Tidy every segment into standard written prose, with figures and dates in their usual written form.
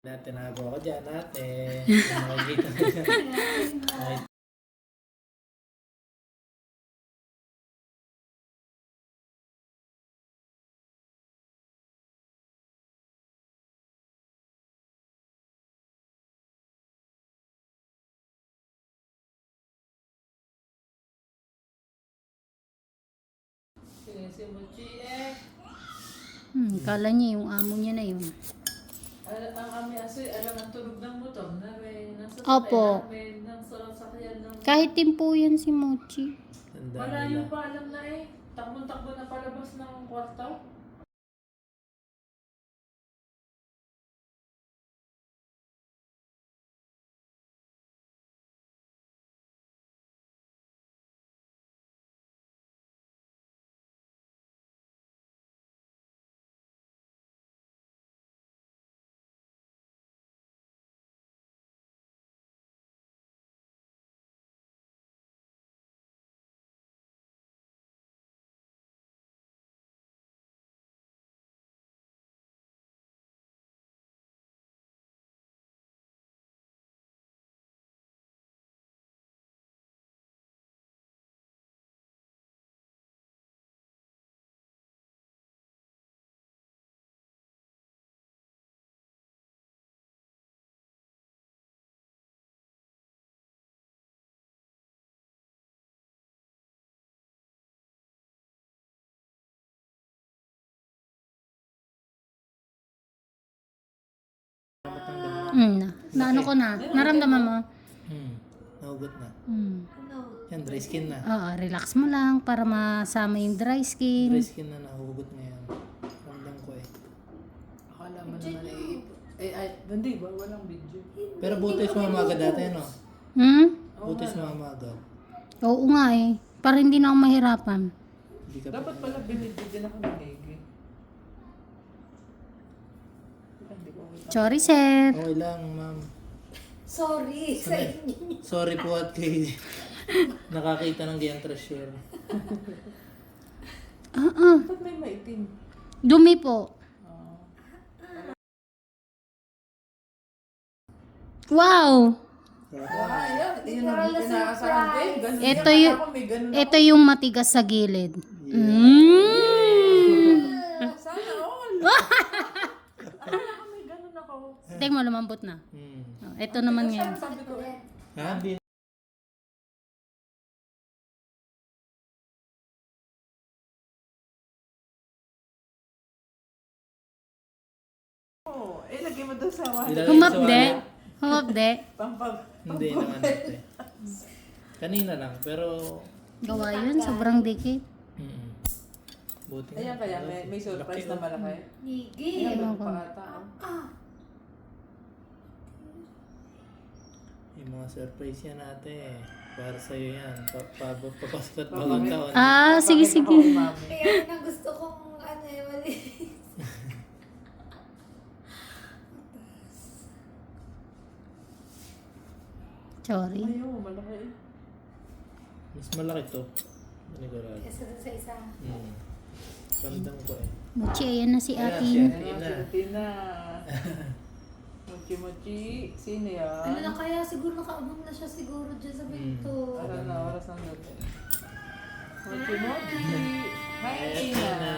Tinago ako dyan, ate. Makikita ko dyan. Sinisimuchi eh. Kala niya yung amo niya na yun. Ang ami asoy, alam ang tunog ng motor na may nasa Opo. may nasa sakyan ng... Kahit din po yan si Mochi. Malayo pa alam na eh. Takbo-takbo na palabas ng kwarto. Naano ko na. Naramdaman mo? Nahugot na. Yan, dry skin na. Oo, relax mo lang para masama yung dry skin. Dry skin na nahugot ngayon. Ramdam ko eh. Akala mo naman hindi ba? Walang video. Pero buti sumamaga dati, no? Buti sumamaga. Oo nga eh. Para hindi na ako mahirapan. Hindi ka dapat pala binibigyan ako ng Nike. Sorry, sir. Okay lang, ma'am. Sorry sa inyo. Sorry po at kay nakakita ng ganyan treasure. Ba't may maitim? Dumi po. Wow! Ito yung matigas sa gilid. Sana all. May ganun ako. Tingnan mo, lumambot na. Ito naman ngayon. Sabi ko eh. Ha? Lagay mo doon sa wallet. Humapde. Humapde. Hindi naman ate. Kanina lang, pero... Gawa yun, sobrang dikit. Buti Ayan kaya may surprise na malaki. Nigi. Ewan ko. Yung mga surprise yan ate. Para sa'yo yan. Papasok at bagong taon. Sige, sige. Kaya na gusto kong mali. Sorry. Ayaw, malaki eh. Mas malaki to. Manigurado. Kesa sa isa. Ramdam ko eh. Mochi, ayan na si Ayan, atin. siya. Ayun si Tina. Mochi-mochi. Sino yan? Ano na kaya? Siguro nakaabang na siya siguro dyan sa pinto. Oras na, oras ng gabi. Mochi-mochi. Hi, Ayan Tina. na.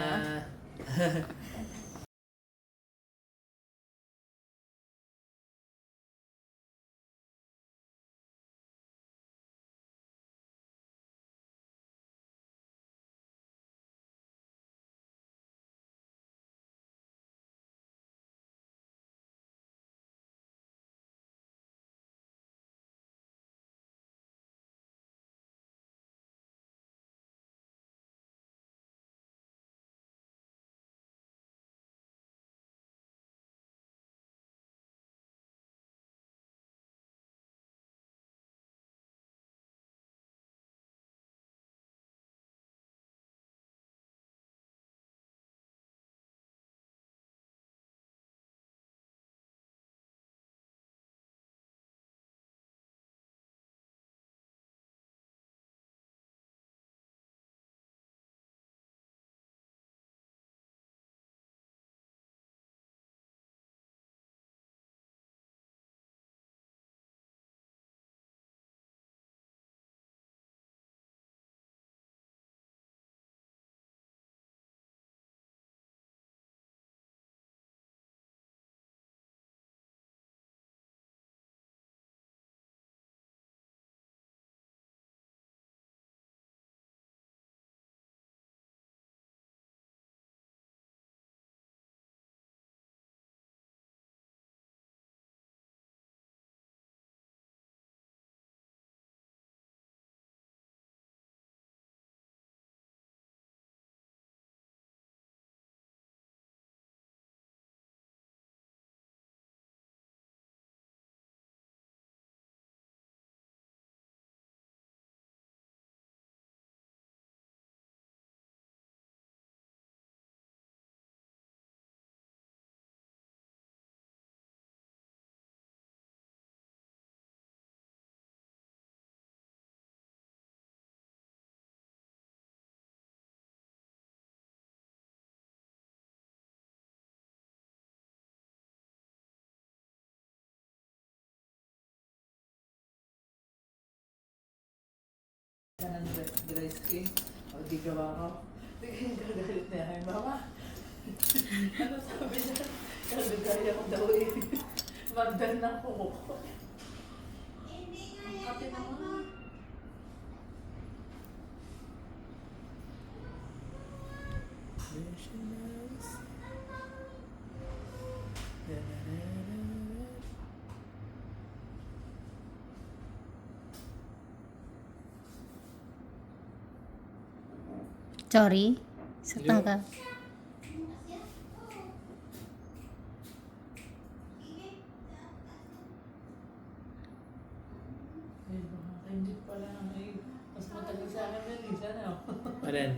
ka ng dry skin. O di gawa ko. Tingin gagalit na yan. Mama, ano sabi niya? Kagagaya ko daw eh. Magdan ng kuko. Ang kape naman. Sorry. Sa tangka. Eh, baka hindi pala eh. Mas matagal sa akin yan eh. Sana ako. Aren.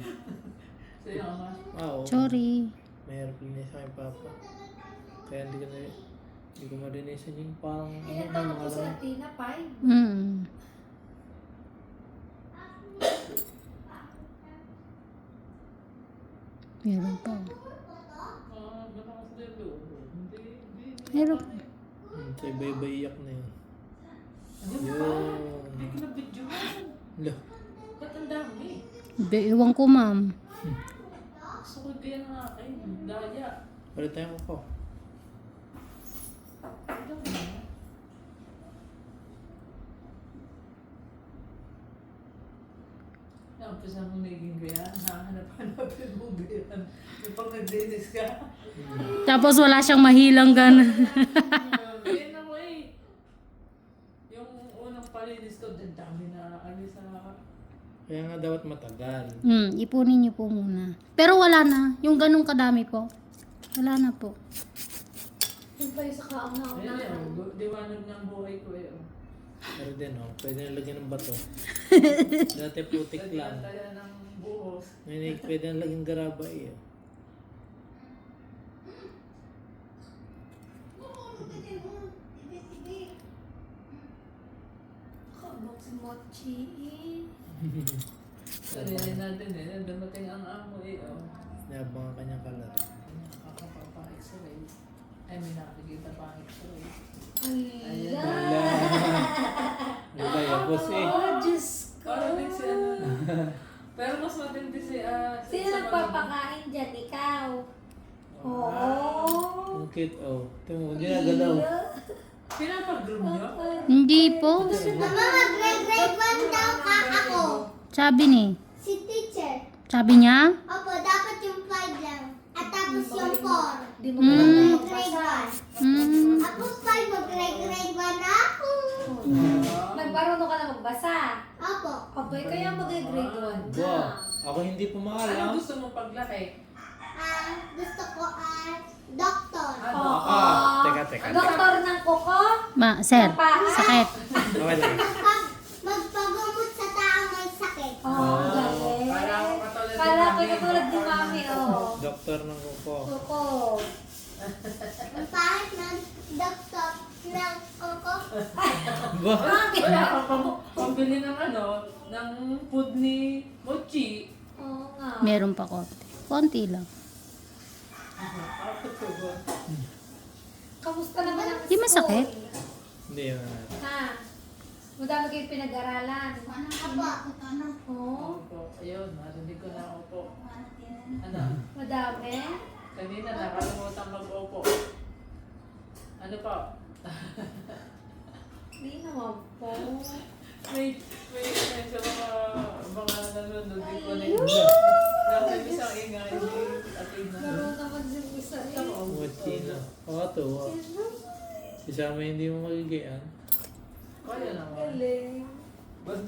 Sa'yo ama. Oo. Sorry. May airplane na sa aking papa. Kaya hindi ko marinisan yung parang Ilan may taon mga po si alam. Athena? 5? Mm. Meron pa. Malakas na yung loob mo. Hindi. Meron. Sa iba-iba iyak na yun. Ano Yun. ba? Hindi ko na-video mo. Lo. Ba't ang dami? Iwan ko, ma'am. Gusto ko din ang akin. Daya. Palit tayo ko. Ano ba? Nampisa mong naging ganyan. Hahanap-hanapin mo ganyan. Yung pag nag-dinis ka. Tapos wala siyang mahilang ganun. Ganyan ako eh. Yung unang palinis ko, ang dami na alis sa... Kaya nga dapat matagal. Ipunin niyo po muna. Pero wala na. Yung ganun kadami po. Wala na po. Yung pa yung sa kaang-aang Ayun na. eh, diwanag ng buhay ko eh. Pero din pwede na lagyan ng bato. Dati putik lang. Kaya ng buhos. Ngayon pwede na lagyan garabay eh. Kabok si Mochi. Sanay natin eh, dumating ang amo eh. Nabang ang kanyang kalat. Nakakapapa-x-ray. Ay, may nakikita pa ang x-ray. Ay, Wala. Wala yan, boss eh. Oh, Diyos ko. Parang din si ano. Pero mas matindi si... Sino nagpapakain dyan? Ikaw? Oo. Ang cute Ito mo, ginagalaw. Pinapag-groom niyo? Hindi po. Mama, mag-grade 1 daw ako. Sabi ni. Si teacher. Sabi niya? Opo, dapat yung 5 lang. At tapos yung 4. Di mo Mm. kailangan Grade magbasa. 1. Tapos 5, mag-grade 1 ako. Nagmarunong ka na magbasa. Opo. Okay, kaya mag-grade 1 na. Wow. Ako hindi Ano pumaalam. gusto mo paglaki? Gusto ko doctor. Teka. Doktor ng kuko? Sir. Paa? Sakit. Okay lang. Magpagamot sa taong may sakit. Oh, galing. Para ako katulad ni Kala ko Mami. katulad ni Mami, oh. Doktor ng kuko. Kuko. Ang pahit ng doktor ng koko. Ba? Wala kang pambili ng ng food ni Mochi. Oo nga. Meron pa konti. Konti lang. Kamusta naman ang Di masakit? Hindi yun. Ha? Madami kayong pinag-aralan. Opo. Oo. Opo, ayun, narinig ko na opo. Ano? Madami? Kanina nakalimutan mag-opo. Ano pa? Hindi naman po. May sa mga nanonood din ko na nasa isang ingay ni Athena. Laro naman si Musa. Mochi na. Tuwa. Isama hindi mo magigian. Kaya naman. Galing. Ba't